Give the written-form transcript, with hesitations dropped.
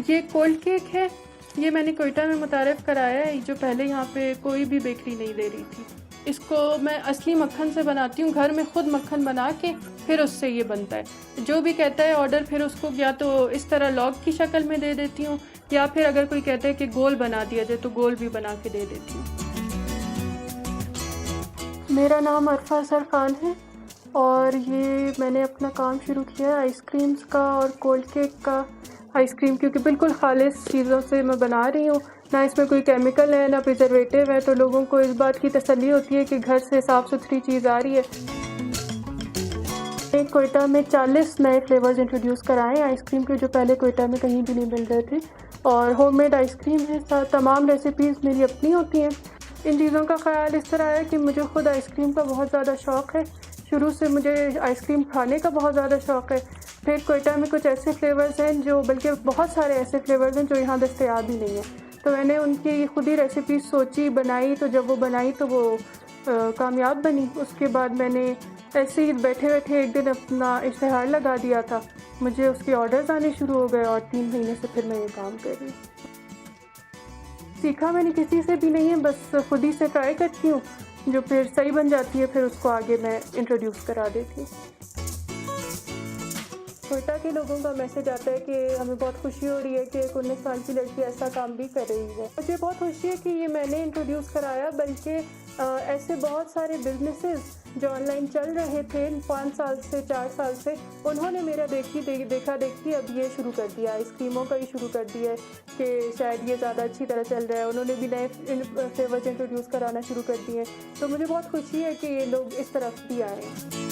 ये cold cake है, ये मैंने कोयटा में मुतारिफ़ कराया है, जो पहले यहाँ पे कोई भी बेकरी नहीं दे रही थी। इसको मैं असली मक्खन से बनाती हूँ, घर में ख़ुद मक्खन बना के फिर उससे ये बनता है। जो भी कहता है ऑर्डर, फिर उसको या तो इस तरह लॉग की शक्ल में दे देती हूँ, या फिर अगर कोई कहता है कि गोल बना दिया जाए तो गोल भी बना के दे देती हूँ। मेरा नाम अरफा असर ख़ान है और ये मैंने अपना काम शुरू किया है आइसक्रीम्स का और कोल्ड केक का। आइसक्रीम क्योंकि बिल्कुल खालिस चीज़ों से मैं बना रही हूँ, ना इसमें कोई केमिकल है ना प्रिजर्वेटिव है, तो लोगों को इस बात की तसल्ली होती है कि घर से साफ़ सुथरी चीज़ आ रही है। कोयटा में 40 नए फ्लेवर्स इंट्रोड्यूस कराएँ आइसक्रीम के, जो पहले कोयटा में कहीं भी नहीं मिल रहे थे, और होममेड आइसक्रीम है। तमाम रेसिपीज़ मेरी अपनी होती हैं। इन चीज़ों का ख़्याल इस तरह है कि मुझे ख़ुद आइसक्रीम का बहुत ज़्यादा शौक़ है, शुरू से मुझे आइसक्रीम खाने का बहुत ज़्यादा शौक़ है। फिर कोयटा में कुछ ऐसे फ्लेवर्स हैं जो, बल्कि बहुत सारे ऐसे फ्लेवर्स हैं जो यहाँ दस्तयाब ही नहीं है, तो मैंने उनकी खुद ही रेसिपी सोची, बनाई, तो जब वो बनाई तो वो कामयाब बनी। उसके बाद मैंने ऐसे ही बैठे बैठे एक दिन अपना इश्तिहार लगा दिया था, मुझे उसके ऑर्डर्स आने शुरू हो गए और 3 महीने से फिर मैं ये काम कर रही हूँ। सीखा मैंने किसी से भी नहीं है, बस खुद ही से ट्राई करती हूँ, जो फिर सही बन जाती है फिर उसको आगे मैं इंट्रोड्यूस करा देती हूँ। कोयटा के लोगों का मैसेज आता है कि हमें बहुत खुशी हो रही है कि एक 19 साल की लड़की ऐसा काम भी कर रही है। मुझे बहुत खुशी है कि ये मैंने इंट्रोड्यूस कराया, बल्कि ऐसे बहुत सारे बिजनेसेस जो ऑनलाइन चल रहे थे 5 साल से 4 साल से, उन्होंने मेरा देखा देखी अब ये शुरू कर दिया, आइसक्रीमों का ही शुरू कर दिया है कि शायद ये ज़्यादा अच्छी तरह चल रहा है। उन्होंने भी नए फ्लेवर्स इंट्रोड्यूस कराना शुरू कर दिए, तो मुझे बहुत खुशी है कि ये लोग इस तरफ भी आए हैं।